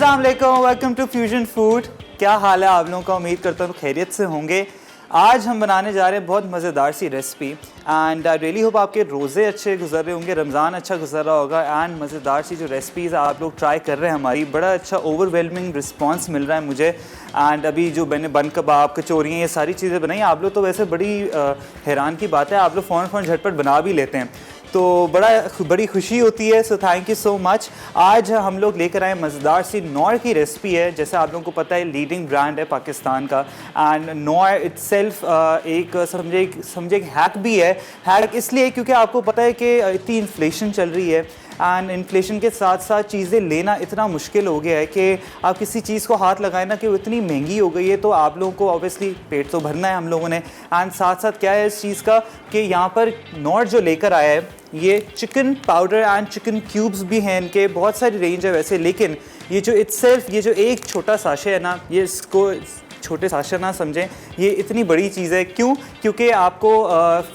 अस्सलाम वालेकुम, welcome to fusion food. क्या हाल है आप लोगों का? उम्मीद करता हूँ खैरियत से होंगे। आज हम बनाने जा रहे हैं बहुत मज़ेदार सी recipe and I really hope आपके रोज़े अच्छे गुजर रहे होंगे, रमज़ान अच्छा गुजर रहा होगा एंड मज़ेदार सी जो रेसिपीज़ आप लोग ट्राई कर रहे हैं हमारी, बड़ा अच्छा ओवरवेलमिंग रिस्पांस मिल रहा है मुझे। एंड अभी जो मैंने बन कबाब, कचौरियाँ, ये सारी चीज़ें बनाई, आप लोग तो वैसे बड़ी हैरान की बात है, आप लोग फ़ौरन झटपट बना भी लेते हैं, तो बड़ी खुशी होती है। So thank you so much. आज हम लोग लेकर आए मज़ेदार सी नॉर की रेसिपी है। जैसे आप लोगों को पता है लीडिंग ब्रांड है पाकिस्तान का एंड नॉर इटसेल्फ एक समझे एक हैक भी है। हैक इसलिए क्योंकि आपको पता है कि इतनी इन्फ्लेशन चल रही है एंड इन्फ्लेशन के साथ साथ चीज़ें लेना इतना मुश्किल हो गया है कि आप किसी चीज़ को हाथ लगाए ना कि वो इतनी महंगी हो गई है, तो आप लोगों को ऑब्वियसली पेट तो भरना है हम लोगों ने। एंड साथ साथ क्या है इस चीज़ का कि यहाँ पर नॉर जो लेकर आया है ये chicken powder and chicken cubes भी हैं, इनके बहुत सारी रेंज है वैसे, लेकिन ये जो इटसेल्फ ये जो एक छोटा साशे है ना, ये इसको छोटे साशे ना समझें, ये इतनी बड़ी चीज़ है। क्यों? क्योंकि आपको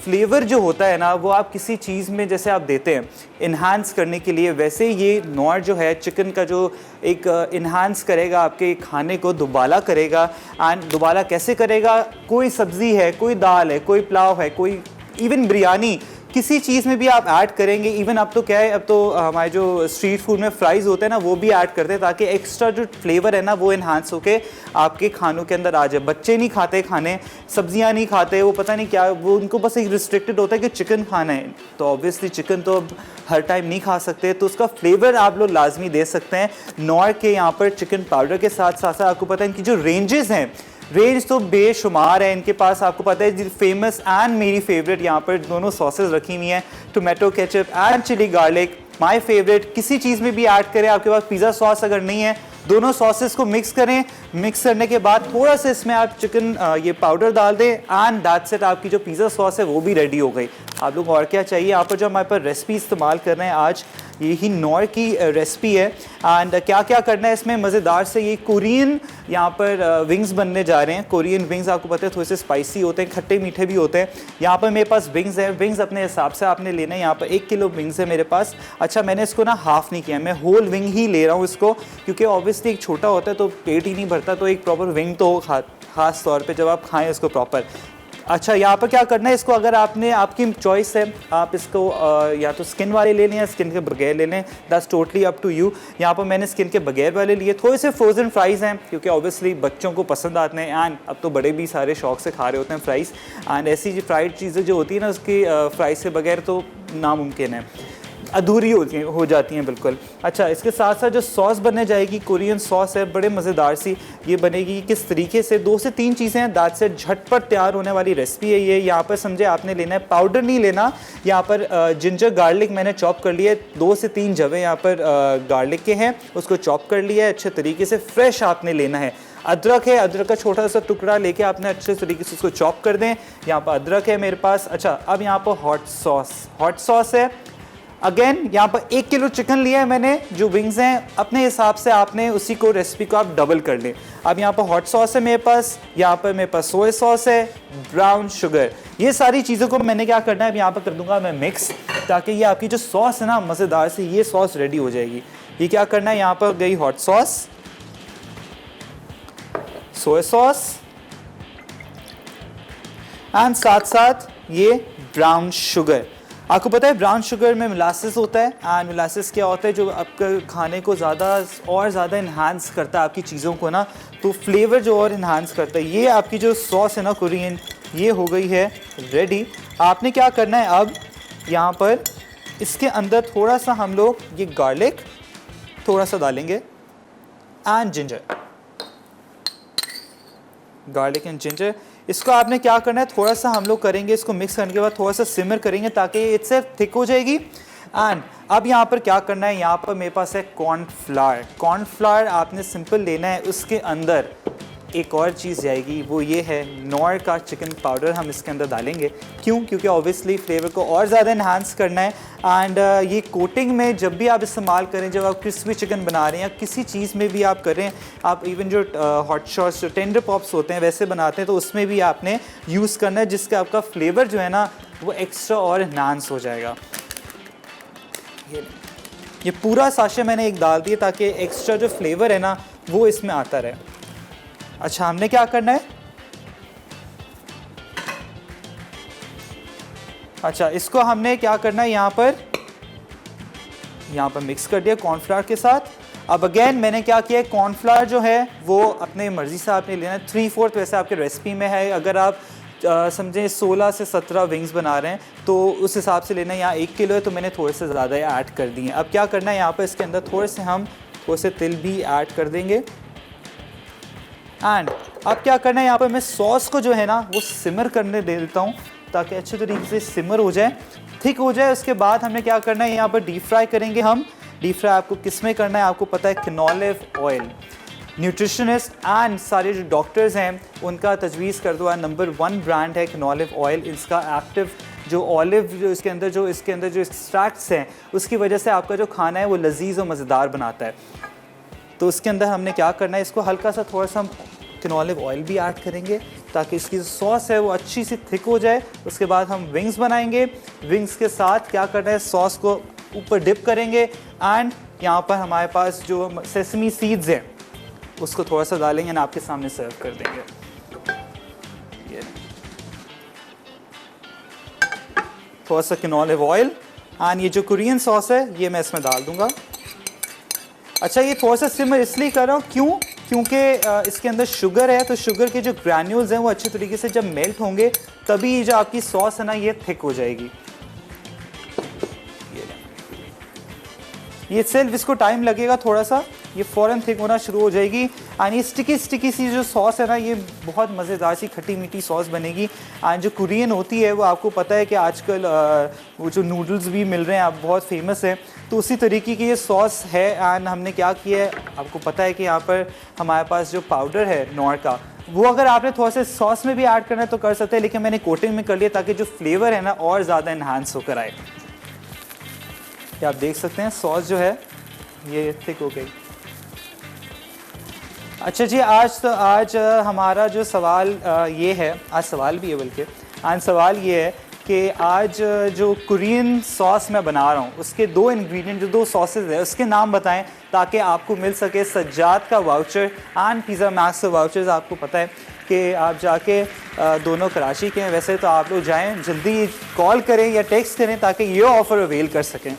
फ्लेवर जो होता है ना वो आप किसी चीज़ में जैसे आप देते हैं इन्हांस करने के लिए, वैसे ये नॉर जो है चिकन का जो एक इन्हांस करेगा, आपके खाने को दुबाला करेगा। एंड दुबाला कैसे करेगा? कोई सब्ज़ी है, कोई दाल है, कोई पुलाव है, कोई इवन बिरयानी, किसी चीज़ में भी आप ऐड करेंगे। इवन अब तो क्या है, अब तो हमारे जो स्ट्रीट फूड में फ्राइज़ होते हैं ना वो भी ऐड करते हैं ताकि एक्स्ट्रा जो फ्लेवर है ना वो इन्हांस होके आपके खानों के अंदर आ जाए। बच्चे नहीं खाते खाने, सब्जियां नहीं खाते, वो पता नहीं क्या, वो उनको बस एक रिस्ट्रिक्टेड होता है कि चिकन खाना है, तो ऑब्वियसली चिकन तो अब हर टाइम नहीं खा सकते, तो उसका फ्लेवर आप लोग लाजमी दे सकते हैं नॉर के यहाँ पर चिकन पाउडर के साथ साथ। आपको पता है इनकी जो रेंजेस हैं, रेंज तो बेशुमार है इनके पास। आपको पता है फेमस एंड मेरी फेवरेट यहाँ पर दोनों सॉसेज रखी हुई हैं, tomato ketchup and chilli garlic, my favourite. किसी चीज़ में भी ऐड करें, आपके पास पिज़्ज़ा सॉस अगर नहीं है, दोनों सॉसेस को मिक्स करें। मिक्स करने के बाद थोड़ा सा इसमें आप चिकन ये पाउडर डाल दें एंड दैट्स इट, आपकी जो पिज़्ज़ा सॉस है वो भी रेडी हो गई। आप लोग और क्या चाहिए? यहाँ पर जो हमारे पास रेसिपी इस्तेमाल कर रहे हैं आज, यही नॉर की रेसिपी है। एंड क्या क्या करना है इसमें मज़ेदार से, ये कोरियन यहाँ पर विंग्स बनने जा रहे हैं। कोरियन विंग्स आपको पता है थोड़े से स्पाइसी होते हैं, खट्टे मीठे भी होते हैं। यहाँ पर मेरे पास विंग्स हैं, विंग्स अपने हिसाब से आपने लेना है। यहाँ पर 1 किलो विंग्स है मेरे पास। अच्छा, मैंने इसको ना हाफ़ नहीं किया, मैं होल विंग ही ले रहा हूँ इसको, क्योंकि ऑब्वियसली एक छोटा होता है तो पेट ही नहीं भरता, तो एक प्रॉपर विंग तो हो ख़ास तौर पर जब आप खाएँ इसको प्रॉपर। अच्छा, यहाँ पर क्या करना है इसको, अगर आपने, आपकी चॉइस है, आप इसको या तो स्किन वाले ले लें या स्किन के बगैर ले लें, that's totally up to you. यहाँ पर मैंने स्किन के बगैर वाले लिए। थोड़े से फ्रोज़न फ्राइज़ हैं क्योंकि ऑब्वियसली बच्चों को पसंद आते हैं एंड अब तो बड़े भी सारे शौक से खा रहे होते हैं फ्राइज़। एंड ऐसी जो फ्राइड चीज़ें जो होती है ना, उसकी फ्राइज़ के बगैर तो नामुमकिन है, अधूरी हो जाती हैं बिल्कुल। अच्छा, इसके साथ साथ जो सॉस बनने जाएगी, कोरियन सॉस है, बड़े मज़ेदार सी ये बनेगी। किस तरीके से, 2 से 3 चीज़ें हैं, दाद से झटपट तैयार होने वाली रेसिपी है ये। यहाँ पर समझे आपने लेना है, पाउडर नहीं लेना। यहाँ पर जिंजर गार्लिक मैंने चॉप कर लिया है, 2 से 3 जवे यहाँ पर गार्लिक के हैं, उसको चॉप कर लिया है अच्छे तरीके से। फ्रेश आपने लेना है। अदरक है, अदरक का छोटा सा टुकड़ा लेके आपने अच्छे तरीके से उसको चॉप कर दें। यहाँ पर अदरक है मेरे पास। अच्छा, अब यहाँ पर हॉट सॉस है। अगेन यहाँ पर 1 किलो चिकन लिया है मैंने, जो विंग्स हैं अपने हिसाब से आपने उसी को रेसिपी को आप डबल कर लें। अब यहाँ पर हॉट सॉस है मेरे पास, यहाँ पर मेरे पास सोया सॉस है, ब्राउन शुगर, ये सारी चीज़ों को मैंने क्या करना है, अब यहाँ पर कर दूंगा मैं मिक्स, ताकि ये आपकी जो सॉस है ना मज़ेदार से, ये सॉस रेडी हो जाएगी। ये क्या करना है, यहाँ पर गई hot sauce, soya sauce and साथ साथ ये ब्राउन शुगर। आपको पता है ब्राउन शुगर में मोलासेस होता है एंड मोलासेस क्या होता है, जो आपके खाने को ज़्यादा इन्हांस करता है आपकी चीज़ों को ना, तो फ्लेवर जो और इन्हांस करता है। ये आपकी जो सॉस है ना कोरियन, ये हो गई है रेडी। आपने क्या करना है, अब यहाँ पर इसके अंदर थोड़ा सा हम लोग ये गार्लिक थोड़ा सा डालेंगे and ginger, garlic and ginger. इसको आपने क्या करना है, थोड़ा सा हम लोग करेंगे, इसको मिक्स करने के बाद थोड़ा सा सिमर करेंगे ताकि इससे थिक हो जाएगी। एंड अब यहाँ पर क्या करना है, यहाँ पर मेरे पास है कॉर्नफ्लावर। कॉर्नफ्लावर आपने सिंपल लेना है, उसके अंदर एक और चीज़ जाएगी, वो ये है नॉर का चिकन पाउडर हम इसके अंदर डालेंगे। क्यों? क्योंकि ऑब्वियसली फ्लेवर को और ज़्यादा इन्हांस करना है। एंड ये कोटिंग में जब भी आप इस्तेमाल करें, जब आप क्रिस्पी चिकन बना रहे हैं या किसी चीज़ में भी आप करें, आप इवन जो हॉट सॉस जो टेंडर पॉप्स होते हैं वैसे बनाते हैं, तो उसमें भी आपने यूज़ करना है, जिसका आपका फ्लेवर जो है ना वो एक्स्ट्रा और इन्हांस हो जाएगा। ये पूरा साशे मैंने एक डाल दिया ताकि एक्स्ट्रा जो फ्लेवर है ना वो इसमें आता रहे। अच्छा, हमने क्या करना है, अच्छा इसको हमने क्या करना है, यहाँ पर मिक्स कर दिया कॉर्नफ्लावर के साथ। अब अगेन मैंने क्या किया है, कॉर्नफ्लावर जो है वो अपने मर्ज़ी से आपने लेना है, 3/4 वैसे आपके रेसिपी में है। अगर आप समझें 16 से 17 विंग्स बना रहे हैं तो उस हिसाब से लेना है। यहाँ 1 किलो है तो मैंने थोड़े से ज़्यादा ऐड कर दिए। अब क्या करना है, यहाँ पर इसके अंदर थोड़े से तिल भी ऐड कर देंगे। एंड अब क्या करना है, यहाँ पर मैं सॉस को जो है ना वो सिमर करने दे देता हूँ ताकि अच्छे तरीके से सिमर हो जाए, थिक हो जाए। उसके बाद हमने क्या करना है, यहाँ पर डीप फ्राई करेंगे हम। डीप फ्राई आपको किस में करना है, आपको पता है, कैनोलिव ऑयल। न्यूट्रिशनिस्ट एंड सारे जो डॉक्टर्स हैं उनका तजवीज़ कर दो, नंबर 1 ब्रांड है कैनोलिव ऑयल। इसका एक्टिव जो ऑलिव जो इसके अंदर जो एक्सट्रैक्ट्स हैं उसकी वजह से आपका जो खाना है वो लजीज और मज़ेदार बनाता है। तो उसके अंदर हमने क्या करना है, इसको हल्का सा थोड़ा सा कैनोलिव ऑयल भी ऐड करेंगे ताकि इसकी जो सॉस है वो अच्छी सी थिक हो जाए। उसके बाद हम विंग्स बनाएंगे। विंग्स के साथ क्या करना है, सॉस को ऊपर डिप करेंगे एंड यहाँ पर हमारे पास जो सेसमी सीड्स हैं उसको थोड़ा सा डालेंगे और आपके सामने सर्व कर देंगे। ये थोड़ा सा कैनोलिव ऑयल एंड ये जो कोरियन सॉस है ये मैं इसमें डाल दूंगा। अच्छा, ये थोड़ा सा सिमर इसलिए कर रहा हूँ क्योंकि इसके अंदर शुगर है, तो शुगर के जो ग्रैन्यूल्स हैं वो अच्छे तरीके से जब मेल्ट होंगे तभी ये जो आपकी सॉस है ना ये थिक हो जाएगी। ये सिर्फ इसको टाइम लगेगा थोड़ा सा, ये फ़ौरन थिक होना शुरू हो जाएगी। एंड ये स्टिकी सी जो सॉस है ना ये बहुत मज़ेदार सी खट्टी मीठी सॉस बनेगी। एंड जो कोरियन होती है वो आपको पता है कि आजकल वो जो नूडल्स भी मिल रहे हैं आप बहुत फेमस हैं, तो उसी तरीके की ये सॉस है। एंड हमने क्या किया है, आपको पता है कि यहाँ पर हमारे पास जो पाउडर है नॉर का, वो अगर आपने थोड़ा सा सॉस में भी ऐड करना है तो कर सकते हैं, लेकिन मैंने कोटिंग में कर लिया ताकि जो फ्लेवर है ना और ज़्यादा इन्हांस होकर आए। ये आप देख सकते हैं सॉस जो है ये थिक हो गई। अच्छा जी, आज हमारा जो सवाल ये है, आज सवाल भी है बल्कि, आज सवाल ये है कि आज जो कोरियन सॉस मैं बना रहा हूँ उसके 2 इंग्रेडिएंट, जो 2 सॉसेज है उसके नाम बताएं ताकि आपको मिल सके सज्जाद का वाउचर एंड पिज़्ज़ा मैक्स का वाउचर्स। आपको पता है कि आप जाके दोनों कराची के हैं, वैसे तो आप लोग जाएं, जल्दी कॉल करें या टेक्स्ट करें ताकि ये ऑफ़र अवेल कर सकें।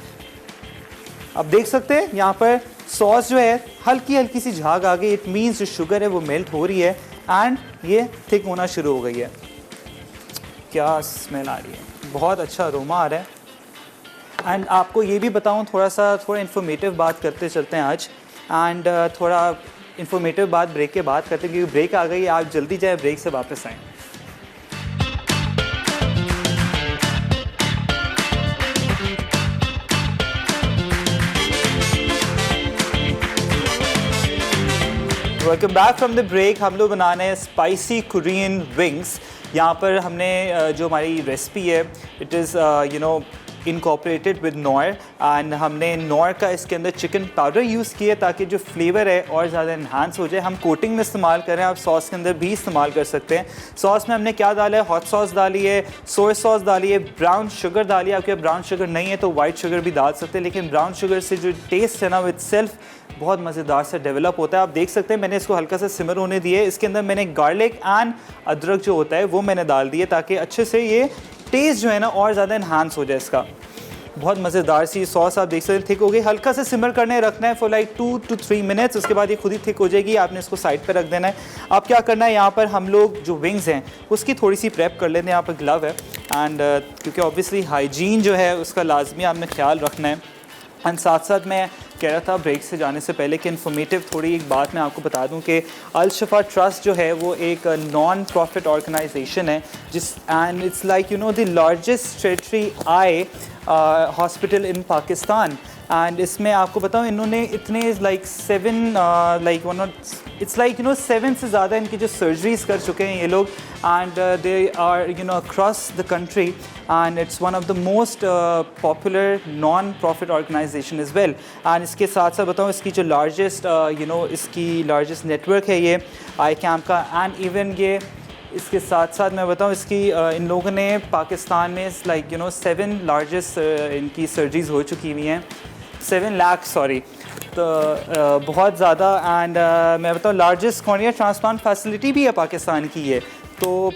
अब देख सकते हैं यहाँ पर सॉस जो है हल्की सी झाग आ गई, इट मीन्स जो शुगर है वो मेल्ट हो रही है एंड ये थिक होना शुरू हो गई है। क्या स्मेल आ रही है, बहुत अच्छा अरोमा आ रहा है। एंड आपको ये भी बताऊँ, थोड़ा इन्फॉर्मेटिव बात करते चलते हैं आज। एंड थोड़ा इन्फॉर्मेटिव बात ब्रेक के बाद करते हैं क्योंकि ब्रेक आ गई है, आप जल्दी जाए ब्रेक से वापस आएँ। Welcome back from the break. हम लोग बनाने हैं स्पाइसी कोरियन विंग्स। यहाँ पर हमने जो हमारी रेसिपी है it is incorporated with nor and हमने नॉर का इसके अंदर चिकन पाउडर यूज़ किया ताकि जो फ्लेवर है और ज़्यादा इन्हांस हो जाए। हम कोटिंग में इस्तेमाल करें, आप सॉस के अंदर भी इस्तेमाल कर सकते हैं। सॉस में हमने क्या डाला है, हॉट सॉस डाली है, सोया सॉस डाली है, ब्राउन शुगर डाली है। आपके ब्राउन शुगर नहीं है तो वाइट शुगर भी डाल सकते हैं, लेकिन ब्राउन शुगर से जो टेस्ट है ना वो इटसेल्फ बहुत मज़ेदार से डेवलप होता है। आप देख सकते हैं मैंने इसको हल्का सा सिमर होने दिए। इसके अंदर मैंने गार्लिक एंड अदरक जो होता है वो मैंने डाल दिए ताकि अच्छे से ये टेस्ट जो है ना और ज़्यादा इन्हांस हो जाए इसका। बहुत मज़ेदार सी सॉस आप देख सकते हैं थिक हो गई। हल्का से सिमर करने रखना है फॉर लाइक 2 to 3 मिनट्स। उसके बाद ये खुद ही थिक हो जाएगी, आपने इसको साइड पर रख देना है। अब क्या करना है, यहाँ पर हम लोग जो विंग्स हैं उसकी थोड़ी सी प्रेप कर लेते हैं। यहाँ पर ग्लव है एंड क्योंकि ऑब्वियसली हाइजीन जो है उसका लाजमी आपने ख्याल रखना है। एंड साथ साथ मैं कह रहा था ब्रेक से जाने से पहले कि इन्फॉर्मेटिव थोड़ी एक बात मैं आपको बता दूं कि अल शफा ट्रस्ट जो है वो एक नॉन प्रॉफिट ऑर्गेनाइजेशन है जिस and it's like the largest territory eye hospital in Pakistan. And इसमें आपको बताऊं इन्होंने इतने इट्स लाइक 7 से ज़्यादा इनकी जो सर्जरीज कर चुके हैं ये लोग and they are across the country and it's one of the most popular non profit organisation is well. And इसके साथ साथ बताऊँ इसकी जो लार्जेस्ट इसकी लार्जेस्ट नेटवर्क है ये आई कैम्प का। एंड इवन ये इसके साथ साथ मैं बताऊँ इसकी इन लोगों ने पाकिस्तान में लाइक 7 लार्जेस्ट इनकी सर्जरीज हो चुकी हुई हैं। 7 लाख सॉरी, तो बहुत ज़्यादा। एंड मैं बताऊँ लार्जेस्ट कॉर्निया ट्रांसप्लांट फैसिलिटी भी है पाकिस्तान की है। तो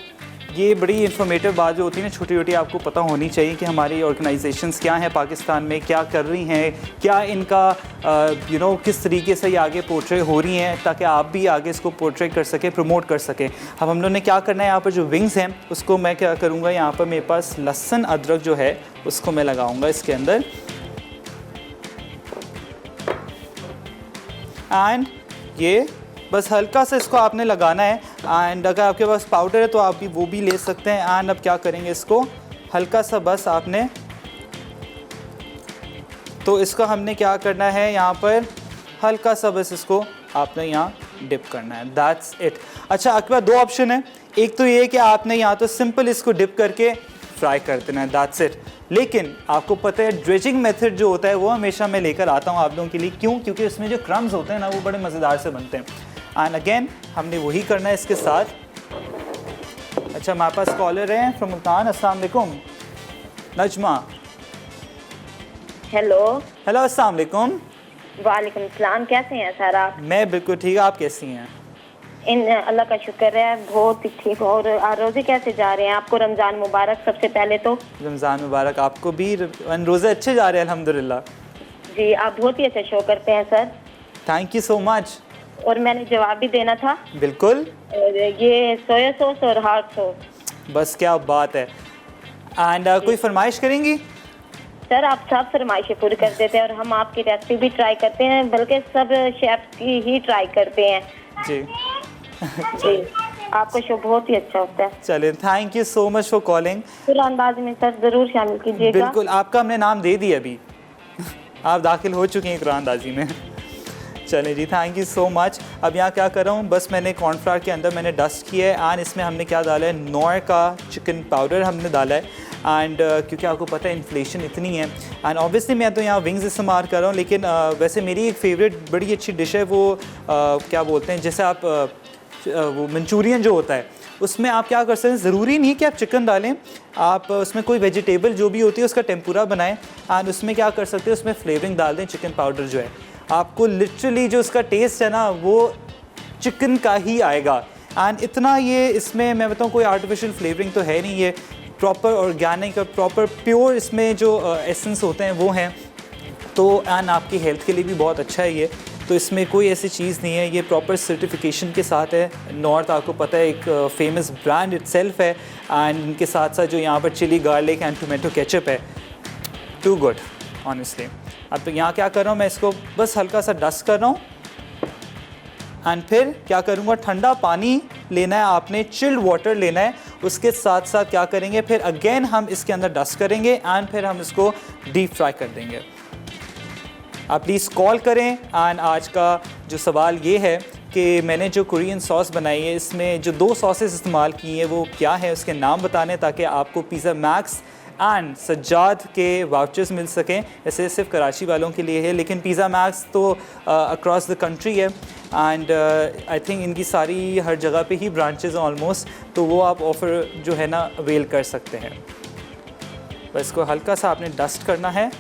ये बड़ी इन्फॉर्मेटिव बात जो होती है ना, छोटी छोटी आपको पता होनी चाहिए कि हमारी ऑर्गेनाइजेशंस क्या हैं पाकिस्तान में, क्या कर रही हैं, क्या इनका किस तरीके से ये आगे पोर्ट्रे हो रही हैं, ताकि आप भी आगे इसको पोर्ट्रे कर सकें, प्रमोट कर सकें। अब हम लोग ने क्या करना है, यहाँ पर जो विंग्स हैं उसको मैं क्या करूँगा, यहाँ पर मेरे पास लहसुन अदरक जो है उसको मैं लगाऊँगा इसके अंदर। एंड ये बस हल्का सा इसको आपने लगाना है। एंड अगर आपके पास पाउडर है तो आप भी वो भी ले सकते हैं। एंड अब क्या करेंगे, इसको हल्का सा बस आपने, तो इसको हमने क्या करना है, यहाँ पर हल्का सा बस इसको आपने यहाँ डिप करना है, दैट्स इट। अच्छा, आपके पास दो ऑप्शन है, एक तो ये कि आपने यहाँ तो सिंपल इसको डिप करके फ्राई कर देना है, दैट्स इट। लेकिन आपको पता है ड्रेजिंग मेथड जो होता है वो हमेशा मैं लेकर आता हूँ आप लोगों के लिए। क्यों? क्योंकि उसमें जो क्रम्स होते हैं ना वो बड़े मज़ेदार से बनते हैं। एंड अगेन हमने वही करना है इसके साथ। अच्छा, हमारे पास कॉलर हैं फ्रॉम मुल्तान। अस्सलाम वालेकुम नजमा। हेलो। हेलो, अस्सलाम वालेकुम। वालेकुम सलाम, कैसे हैं सर आप? मैं बिल्कुल ठीक, आप कैसी हैं? अल्लाह का शुक्र है, बहुत ही ठीक। और रोजे कैसे जा रहे हैं? आपको रमज़ान मुबारक। सबसे पहले तो रमज़ान मुबारक आपको भी। रोज़े अच्छे जा रहे हैं अल्हम्दुलिल्लाह। जी, आप बहुत ही अच्छा शो करते हैं sir, thank you so much. और मैंने जवाब भी देना था। बिल्कुल। और ये सोया सॉस और हार्ड सॉस। बस क्या बात है। एंड कोई फरमाइश करेंगी? सर आप सब फरमाइशें पूरी कर देते हैं और हम आपकी रेसिपी भी ट्राई करते हैं, बल्कि सब शेफ की ही ट्राई करते हैं। जी जी, आपका शो बहुत ही अच्छा होता है। चलिए, thank you so much for calling. कुरानबाजी में सर ज़रूर शामिल कीजिएगा। बिल्कुल, आपका हमने नाम दे दिया अभी, आप दाखिल हो चुके हैं कुरानबाजी में। चलें जी, थैंक यू सो मच। अब यहाँ क्या कर रहा हूँ, बस मैंने कॉर्नफ्लावर के अंदर मैंने डस्ट किया है। एंड इसमें हमने क्या डाला है, नौर का चिकन पाउडर हमने डाला है। एंड क्योंकि आपको पता है इन्फ्लेशन इतनी है, एंड ऑब्वियसली मैं तो यहाँ विंग्स इस्तेमाल कर रहा हूँ, लेकिन वैसे मेरी एक फेवरेट बड़ी अच्छी डिश है वो क्या बोलते हैं, जैसे आप वो मंचूरियन जो होता है उसमें आप क्या कर सकते हैं, ज़रूरी नहीं कि आप चिकन डालें, आप उसमें कोई वेजिटेबल जो भी होती है उसका टेम्पुरा बनाएं। एंड उसमें क्या कर सकते हैं, उसमें फ्लेवरिंग डाल दें, चिकन पाउडर जो है, आपको लिटरली जो उसका टेस्ट है ना वो चिकन का ही आएगा। एंड इतना ये इसमें मैं बताऊँ कोई आर्टिफिशियल फ्लेवरिंग तो है नहीं, ये प्रॉपर ऑर्गेनिक और प्रॉपर प्योर इसमें जो एसेंस होते हैं वो हैं। तो एंड आपकी हेल्थ के लिए भी बहुत अच्छा है ये, तो इसमें कोई ऐसी चीज़ नहीं है, ये प्रॉपर सर्टिफिकेशन के साथ है। नॉर्थ आपको पता है एक फेमस ब्रांड इटसेल्फ है। एंड इनके साथ साथ जो यहाँ पर chilli garlic and tomato ketchup है, टू गुड ऑनेस्टली। अब तो यहाँ क्या कर रहा हूँ मैं, इसको बस हल्का सा डस्ट कर रहा हूँ। एंड फिर क्या करूँगा, ठंडा पानी लेना है आपने, चिल्ड वाटर लेना है। उसके साथ साथ क्या करेंगे, फिर अगेन हम इसके अंदर डस्ट करेंगे एंड फिर हम इसको डीप फ्राई कर देंगे। आप प्लीज़ कॉल करें। एंड आज का जो सवाल ये है कि मैंने जो कोरियन सॉस बनाई है इसमें जो 2 सॉसेस इस्तेमाल की हैं वो क्या है, उसके नाम बताने, ताकि आपको पिज़्ज़ा मैक्स एंड सज्जाद के वाउचर्स मिल सकें। ऐसे सिर्फ कराची वालों के लिए है, लेकिन पिज़्ज़ा मैक्स तो अक्रॉस द कंट्री है। एंड आई थिंक इनकी सारी हर जगह पे ही ब्रांचेज़ हैं ऑलमोस्ट, तो वो आप ऑफ़र जो है ना अवेल कर सकते हैं। बस इसको हल्का सा आपने डस्ट करना है।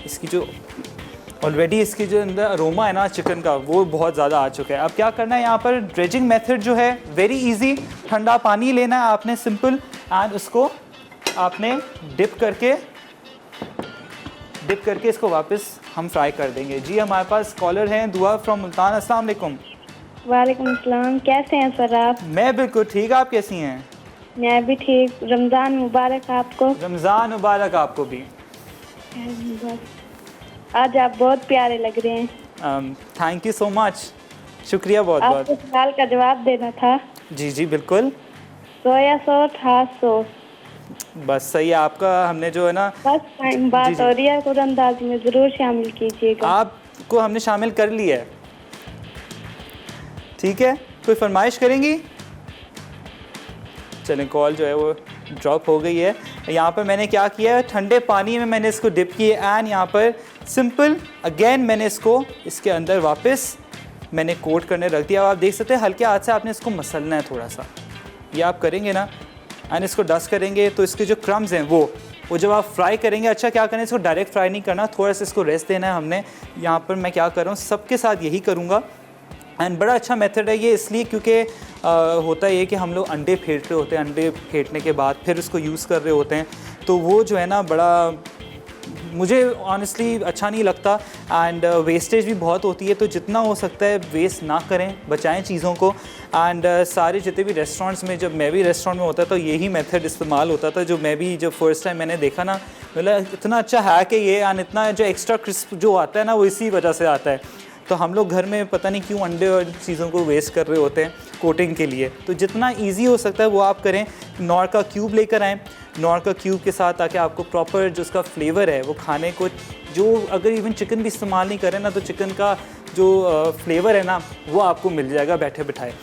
इसकी जो ऑलरेडी इसकी जो अंदर अरोमा है ना चिकन का वो बहुत ज़्यादा आ चुका है। अब क्या करना है, यहाँ पर ड्रेजिंग मेथड जो है वेरी इजी, ठंडा पानी लेना है आपने सिंपल, एंड उसको आपने डिप करके इसको वापस हम फ्राई कर देंगे। जी, हमारे पास कॉलर हैं दुआ फ्रॉम मुल्तान। अस्सलाम वालेकुम। वालेकुम अस्सलाम, कैसे हैं सर आप? मैं बिल्कुल ठीक, आप कैसी हैं? मैं भी ठीक। रमज़ान मुबारक आपको। रमज़ान मुबारक आपको भी। आज आप बहुत प्यारे लग रहे हैं। थैंक यू सो मच, शुक्रिया बहुत बहुत। आपको सवाल का जवाब देना था। जी जी बिल्कुल। Soya sauce, hard sauce. बस सही है आपका, हमने जो है ना बस टाइम बात हो रही है, कुरानबाजी में ज़रूर शामिल कीजिएगा। आपको हमने शामिल कर लिया है, ठीक है। कोई फरमाइश करेंगी? चलें, कॉल जो है वो ड्रॉप हो गई है। यहाँ पर मैंने क्या किया है, ठंडे पानी में मैंने इसको डिप किया एंड यहाँ पर सिंपल अगेन मैंने इसको इसके अंदर वापस मैंने कोट करने रख दिया। आप देख सकते हैं हल्के हाथ से आपने इसको मसलना है थोड़ा सा, ये आप करेंगे ना एंड इसको डस्ट करेंगे तो इसके जो क्रम्स हैं वो वो जब आप फ्राई करेंगे, अच्छा क्या करें, इसको डायरेक्ट फ्राई नहीं करना, थोड़ा सा इसको रेस्ट देना है हमने। यहाँ पर मैं क्या कर रहा हूँ, सबके साथ यही करूँगा। एंड बड़ा अच्छा मेथड है ये, इसलिए क्योंकि होता ये कि हम लोग अंडे फेंट रहे होते हैं, अंडे फेंटने के बाद फिर उसको यूज़ कर रहे होते हैं, तो वो जो है ना बड़ा मुझे ऑनेस्टली अच्छा नहीं लगता। एंड वेस्टेज भी बहुत होती है, तो जितना हो सकता है वेस्ट ना करें, बचाएं चीज़ों को। एंड सारे जितने भी रेस्टोरेंट्स में, जब मैं भी रेस्टोरेंट में होता था, यही मेथड इस्तेमाल होता था। जो मैं भी जब फर्स्ट टाइम मैंने देखा ना, मतलब इतना अच्छा है कि ये, एंड इतना जो एक्स्ट्रा क्रिस्प जो आता है ना, वो इसी वजह से आता है। तो हम लोग घर में पता नहीं क्यों अंडे और चीज़ों को वेस्ट कर रहे होते हैं कोटिंग के लिए। तो जितना इजी हो सकता है वो आप करें। नॉर का क्यूब लेकर आएँ, नॉर का क्यूब के साथ, ताकि आपको प्रॉपर जो उसका फ्लेवर है वो खाने को, जो अगर इवन चिकन भी इस्तेमाल नहीं करें ना, तो चिकन का जो फ्लेवर है ना वो आपको मिल जाएगा बैठे बिठाए।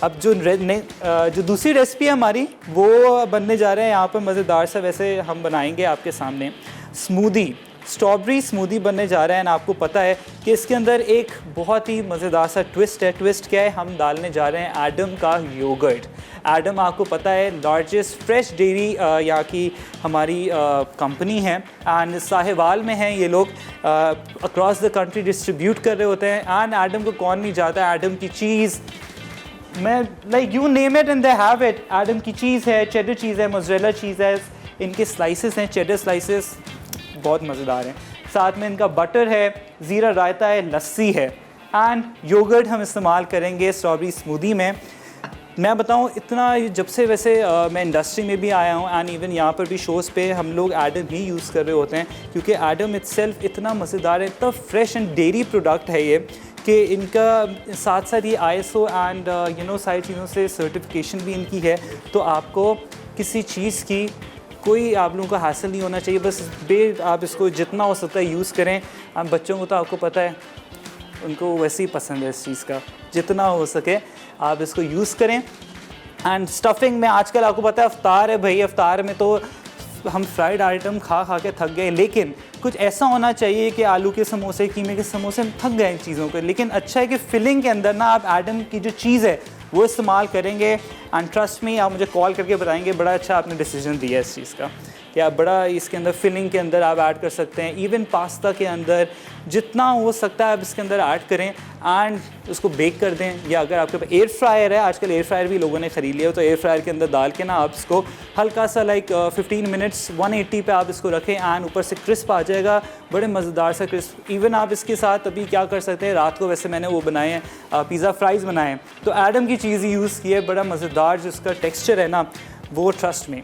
अब जो दूसरी रेसिपी है हमारी, वो बनने जा रहे हैं यहाँ पर मज़ेदार सा, वैसे हम बनाएंगे आपके सामने स्मूदी, स्ट्रॉबेरी स्मूदी बनने जा रहा है। ना आपको पता है कि इसके अंदर एक बहुत ही मज़ेदार सा ट्विस्ट है। ट्विस्ट क्या है, हम डालने जा रहे हैं एडम का योगर्ट। एडम आपको पता है लार्जेस्ट फ्रेश डेयरी यहाँ की हमारी कंपनी है, एंड साहिवाल में है ये लोग, अक्रॉस द कंट्री डिस्ट्रीब्यूट कर रहे होते हैं। एंड एडम को कौन नहीं जाता, एडम की चीज़, मैं like you name it and they have it. Adam की चीज़ है, चेडर चीज़ है, मोज़रेला चीज़ है, इनके स्लाइसेस हैं, चेडर स्लाइसेस बहुत मज़ेदार हैं। साथ में इनका बटर है, ज़ीरा रायता है, लस्सी है, एंड योगर्ट हम इस्तेमाल करेंगे स्ट्रॉबेरी स्मूदी में। मैं बताऊं, इतना जब से वैसे मैं इंडस्ट्री में भी आया हूं, एंड इवन यहाँ पर भी शोज़ पे हम लोग एडम ही यूज़ कर रहे होते हैं, क्योंकि एडम इट्सेल्फ इतना मज़ेदार है, इतना फ्रेश एंड डेयरी प्रोडक्ट है ये, कि इनका साथ साथ ये ISO एंड सारी चीज़ों से सर्टिफिकेशन भी इनकी है। तो आपको किसी चीज़ की कोई आप लोगों का हासिल नहीं होना चाहिए, बस आप इसको जितना हो सकता है यूज़ करें। आप बच्चों को तो आपको पता है, उनको वैसे ही पसंद है इस चीज़ का, जितना हो सके आप इसको यूज़ करें। एंड स्टफिंग में आजकल आपको पता है अफ्तार है भाई, अफ्तार में तो हम फ्राइड आइटम खा खा के थक गए, लेकिन कुछ ऐसा होना चाहिए कि आलू के समोसे, कीमे के समोसे, हम थक गए इन चीज़ों को, लेकिन अच्छा है कि फिलिंग के अंदर ना आप एडम की जो चीज़ है वो इस्तेमाल करेंगे। एंड ट्रस्ट मी, आप मुझे कॉल करके बताएंगे बड़ा अच्छा आपने डिसीजन दिया इस चीज़ का, कि आप बड़ा इसके अंदर फिलिंग के अंदर आप ऐड कर सकते हैं, इवन पास्ता के अंदर जितना हो सकता है आप इसके अंदर ऐड करें एंड उसको बेक कर दें। या अगर आपके पास एयर फ्रायर है, आजकल एयर फ्रायर भी लोगों ने ख़रीद लिया, तो एयर फ्रायर के अंदर डाल के ना आप इसको हल्का सा लाइक 15 मिनट्स 180 पे आप इसको रखें, एंड ऊपर से क्रिस्प आ जाएगा, बड़े मज़ेदार सा क्रिस्प। इवन आप इसके साथ अभी क्या कर सकते हैं, रात को वैसे मैंने वो बनाए हैं, पिज़्ज़ा फ्राइज़ बनाए हैं, तो एडम की चीज़ यूज़ की है, बड़ा मज़ेदार जिसका टेक्स्चर है ना वो ट्रस्ट में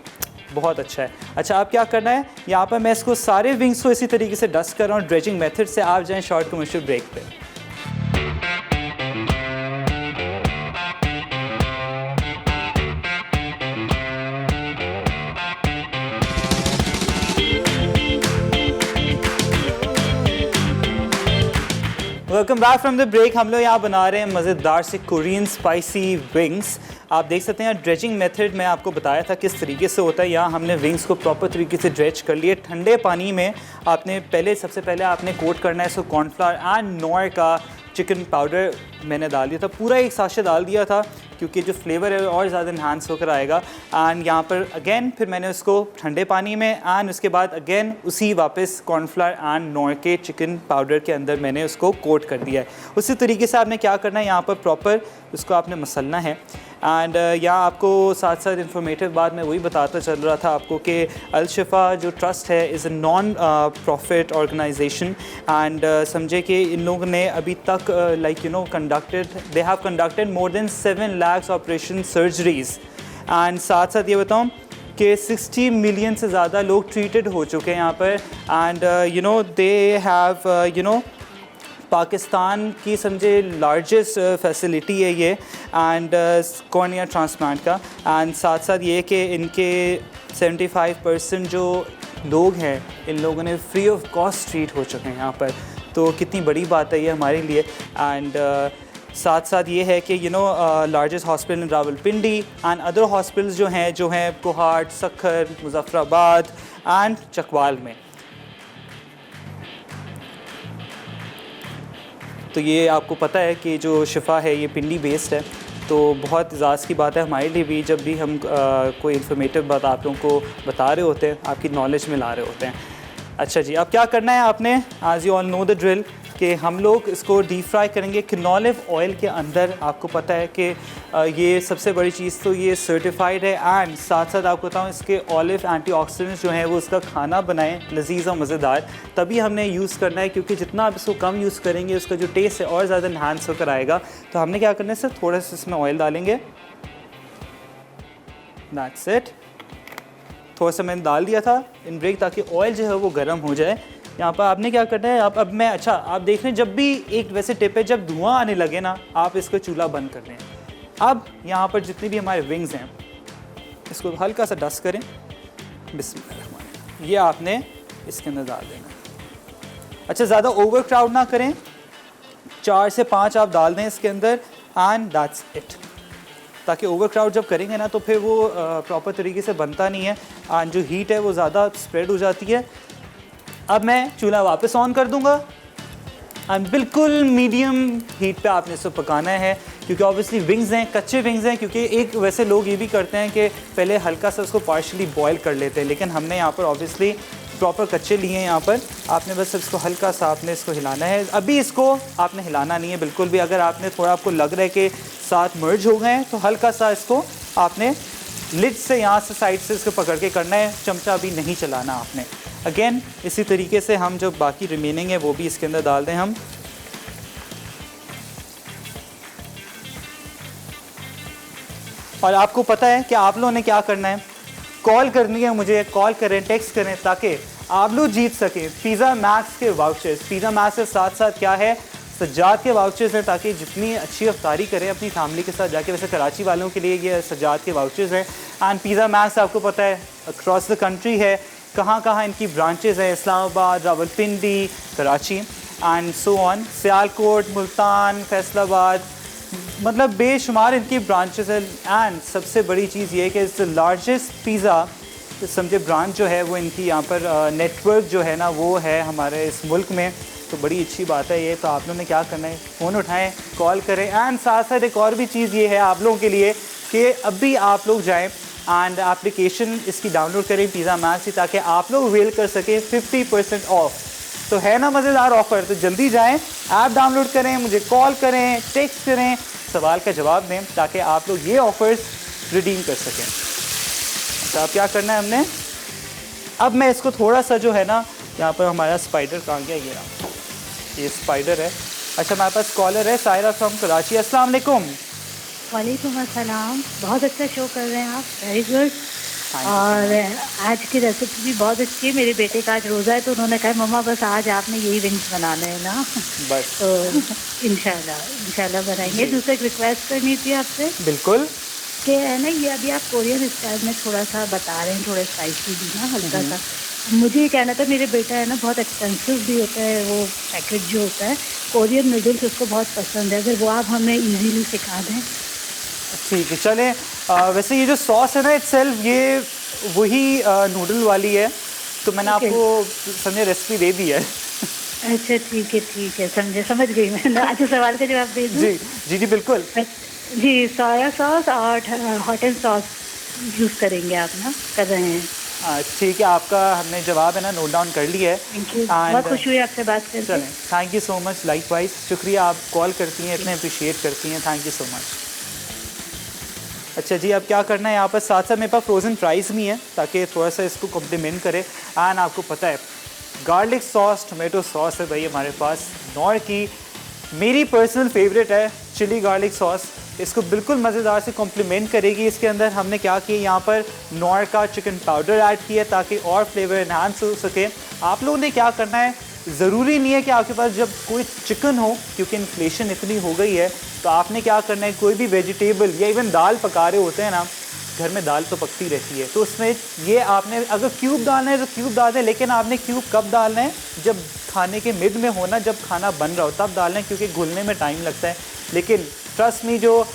बहुत अच्छा है। अच्छा, आप क्या करना है, यहाँ पर मैं इसको सारे विंग्स को इसी तरीके से डस्ट कर रहा हूँ ड्रेजिंग मेथड से। आप जाएं शॉर्ट कमर्शियल ब्रेक पे। Welcome back from the break. हम लोग यहाँ बना रहे हैं मज़ेदार से कोरियन स्पाइसी विंग्स। आप देख सकते हैं ड्रेजिंग मेथड में आपको बताया था किस तरीके से होता है। यहाँ हमने विंग्स को प्रॉपर तरीके से ड्रेच कर लिए। ठंडे पानी में आपने सबसे पहले आपने कोट करना है इसको कॉर्नफ्लावर एंड नॉर का चिकन पाउडर मैंने डाल दिया था, पूरा एक साशे डाल दिया था, क्योंकि जो फ्लेवर है और ज़्यादा इन्हांस होकर आएगा। एंड यहाँ पर अगेन फिर मैंने उसको ठंडे पानी में, एंड उसके बाद अगेन उसी वापस कॉर्नफ्लावर एंड नॉर के चिकन पाउडर के अंदर मैंने उसको कोट कर दिया है। उसी तरीके से आपने क्या करना है, यहाँ पर प्रॉपर उसको आपने मसलना है। एंड यहाँ आपको साथ साथ इन्फॉर्मेटिव बात मैं वही बताता चल रहा था आपको कि अल शिफा जो ट्रस्ट है is a non profit organisation. And समझे कि इन लोगों ने अभी तक they have conducted more than 7 lakh operation surgeries. And साथ साथ ये बताऊँ कि 60 मिलियन से ज़्यादा लोग ट्रीटेड हो चुके हैं यहाँ पर। एंड दे हैव पाकिस्तान की समझे लार्जेस्ट फैसिलिटी है ये एंड कॉर्निया ट्रांसप्लांट का। एंड साथ साथ ये कि इनके 75% जो लोग हैं इन लोगों ने फ्री ऑफ कॉस्ट ट्रीट हो चुके हैं यहाँ पर, तो कितनी बड़ी बात है ये हमारे लिए। एंड साथ साथ ये है कि largest hospital in Rawalpindi and other hospitals जो हैं कोहाट, सखर, मुजफ्फराबाद एंड चकवाल में। तो ये आपको पता है कि जो शिफा है ये पिंडी बेस्ड है। तो बहुत एजाज़ की बात है हमारे लिए भी, जब भी हम कोई इन्फॉर्मेटिव बात आप लोगों को बता रहे होते हैं, आपकी नॉलेज में ला रहे होते हैं। अच्छा जी, अब क्या करना है आपने, as you all know the drill, कि हम लोग इसको डीप फ्राई करेंगे कैनोलिव ऑयल के अंदर। आपको पता है कि ये सबसे बड़ी चीज़ तो ये सर्टिफाइड है, एंड साथ साथ आपको बताऊँ इसके ऑलिव एंटीऑक्सीडेंट्स जो हैं वो इसका खाना बनाएं लजीज़ और मज़ेदार, तभी हमने यूज़ करना है, क्योंकि जितना आप इसको कम यूज़ करेंगे उसका जो टेस्ट है और ज़्यादा इन्हांस होकर आएगा। तो हमने क्या करना है सर, थोड़ा सा इसमें ऑयल डालेंगे, दैट्स इट। थोड़ा सा मैंने डाल दिया था इन ब्रेक ताकि ऑयल जो है वो गर्म हो जाए। यहाँ पर आपने क्या करना है, अब मैं अच्छा आप देख रहे हैं, जब भी एक वैसे टिप है, जब धुआं आने लगे ना आप इसको चूल्हा बंद कर दें। अब यहाँ पर जितनी भी हमारे विंग्स हैं इसको हल्का सा डस्ट करें, बिस्मिल्लाह, ये आपने इसके अंदर डाल देना। अच्छा ज़्यादा ओवर क्राउड ना करें, 4 से 5 आप डाल दें इसके अंदर, एंड दैट्स इट। ताकि ओवर क्राउड जब करेंगे ना तो फिर वो प्रॉपर तरीके से बनता नहीं है, एंड जो हीट है वो ज़्यादा स्प्रेड हो जाती है। अब मैं चूल्हा वापस ऑन कर दूंगा, एंड बिल्कुल मीडियम हीट पे आपने इसको पकाना है, क्योंकि ऑब्वियसली विंग्स हैं, कच्चे विंग्स हैं। क्योंकि एक वैसे लोग ये भी करते हैं कि पहले हल्का सा उसको पार्शली बॉयल कर लेते हैं, लेकिन हमने यहाँ पर ऑब्वियसली प्रॉपर कच्चे लिए हैं। यहाँ पर आपने बस इसको हल्का सा आपने इसको हिलाना है। अभी इसको आपने हिलाना नहीं है बिल्कुल भी। अगर आपने थोड़ा आपको लग रहा है कि साथ मर्ज हो गए हैं तो हल्का सा इसको आपने लिड से यहाँ से साइड से इसको पकड़ के करना है, चमचा भी नहीं चलाना आपने। अगेन इसी तरीके से हम जो बाकी रिमेनिंग है वो भी इसके अंदर डाल दें हम। और आपको पता है कि आप लोगों ने क्या करना है, कॉल करनी है मुझे, कॉल करें, टेक्स्ट करें, ताकि आप लोग जीत सकें पिज़्ज़ा मैक्स के वाउचर्स। पिज़्ज़ा मैक्स के साथ साथ क्या है, सज्जाद के वाउचर्स हैं, ताकि जितनी अच्छी अफ्तारी करें अपनी फैमिली के साथ जाके। वैसे कराची वालों के लिए ये सज्जाद के वाउचर्स हैं। एंड पिज़्ज़ा मैक्स आपको पता है अक्रॉस द कंट्री है, कहाँ कहाँ इनकी ब्रांचेज़ हैं, Islamabad, Rawalpindi, Karachi and so on, Sialkot, Multan, Faisalabad, मतलब बेशुमार इनकी ब्रांचेस है। एंड सबसे बड़ी चीज़ ये है कि इट्स द लार्जेस्ट पिज़्ज़ा समझे ब्रांच जो है वो इनकी यहाँ पर नेटवर्क जो है ना वो है हमारे इस मुल्क में। तो बड़ी अच्छी बात है ये। तो आप लोगों ने क्या करना है, फ़ोन उठाएं, कॉल करें। एंड साथ साथ एक और भी चीज़ ये है आप लोगों के लिए कि अभी आप लोग जाएं एंड एप्लीकेशन इसकी डाउनलोड करें पिज़्ज़ा मैक्स की, ताकि आप लोग अवेल कर सकें 50% ऑफ। तो है ना मज़ेदार ऑफ़र, तो जल्दी जाएं, ऐप डाउनलोड करें, मुझे कॉल करें, टेक्स्ट करें, सवाल का जवाब दें, ताकि आप लोग ये ऑफ़र्स रिडीम कर सकें। तो अब क्या करना है हमने, अब मैं इसको थोड़ा सा जो है ना, यहाँ पर हमारा स्पाइडर कहाँ गया, ये स्पाइडर है। अच्छा हमारे पास कॉलर है सायरा फ्रॉम कराची। अस्सलाम वालेकुम। वालेकुम अस्सलाम। बहुत अच्छा शो कर रहे हैं आप, वेरी गुड। और आज की रेसिपी भी बहुत अच्छी है। मेरे बेटे का आज रोज़ा है तो उन्होंने कहा मम्मा बस आज आपने यही विंग्स बनाने हैं ना, बस तो इंशाल्लाह बनाएंगे। दूसरा एक रिक्वेस्ट करनी थी आपसे, बिल्कुल, कि है ना ये अभी आप कोरियन स्टाइल में थोड़ा सा बता रहे हैं, थोड़ा स्पाइसी भी ना हल्का सा। मुझे ये कहना था, मेरे बेटा है ना बहुत एक्सपेंसिव भी होता है वो पैकेट जो होता है कोरियन नूडल्स, उसको बहुत पसंद है। अगर वो आप हमें इजीली सिखा दें। ठीक है चलें। वैसे ये जो सॉस है ना इटसेल्फ ये वही नूडल वाली है, तो मैंने आपको समझे रेसिपी दे दी है। अच्छा ठीक है, समझ गई मैं ना। अच्छा सवाल का जवाब दे दूँ? जी बिल्कुल जी। सोया सॉस और हॉट एंड सॉस यूज़ करेंगे आप ना, कर रहे हैं? ठीक है, आपका हमने जवाब है ना नोट डाउन कर लिया है। थैंक यू, बहुत खुशी हुई आपसे बात करके। चलें, thank you so much, likewise. शुक्रिया, आप कॉल करती हैं, इतने अप्रिशिएट करती हैं, थैंक यू सो मच। अच्छा जी, अब क्या करना है, यहाँ पर साथ साथ मेरे पास फ्रोज़न फ्राइज़ भी हैं ताकि थोड़ा सा इसको कॉम्प्लीमेंट करे। एंड आपको पता है गार्लिक सॉस, टोमेटो सॉस है भाई हमारे पास नॉर की, मेरी पर्सनल फेवरेट है चिली गार्लिक सॉस। इसको बिल्कुल मज़ेदार से कॉम्प्लीमेंट करेगी। इसके अंदर हमने क्या किया, यहाँ पर नॉर का चिकन पाउडर ऐड किया ताकि और फ्लेवर इन्हांस हो सके। आप लोगों ने क्या करना है, ज़रूरी नहीं है कि आपके पास जब कोई चिकन हो, क्योंकि इन्फ्लेशन इतनी हो गई है, तो आपने क्या करना है, कोई भी वेजिटेबल या इवन दाल पका रहे होते हैं ना, घर में दाल तो पकती रहती है, तो उसमें ये आपने अगर क्यूब डालना है तो क्यूब डाल दें, लेकिन आपने क्यूब कब डालना है, जब खाने के मिड में होना, जब खाना बन रहा हो तब डालना है, क्योंकि घुलने में टाइम लगता है। लेकिन ट्रस्ट मी, जो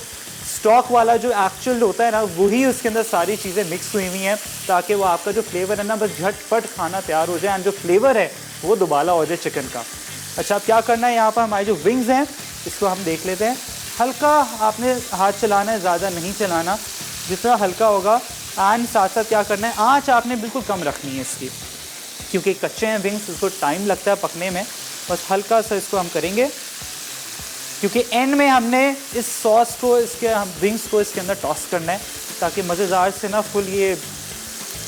स्टॉक वाला जो एक्चुअल होता है ना, वही उसके अंदर सारी चीज़ें मिक्स हुई हुई हैं ताकि वो आपका जो फ्लेवर है ना बस झटपट खाना तैयार हो जाए, एंड जो फ्लेवर है वो दोबारा हो जाए चिकन का। अच्छा, अब क्या करना है, यहाँ पर हमारे जो विंग्स हैं इसको हम देख लेते हैं। हल्का आपने हाथ चलाना है, ज़्यादा नहीं चलाना, जितना हल्का होगा। एंड साथ साथ क्या करना है, आँच आपने बिल्कुल कम रखनी है इसकी, क्योंकि कच्चे हैं विंग्स, इसको टाइम लगता है पकने में। बस हल्का सा इसको हम करेंगे, क्योंकि एंड में हमने इस सॉस को, इसके विंग्स को इसके अंदर टॉस करना है, ताकि मज़ेदार से ना फुल ये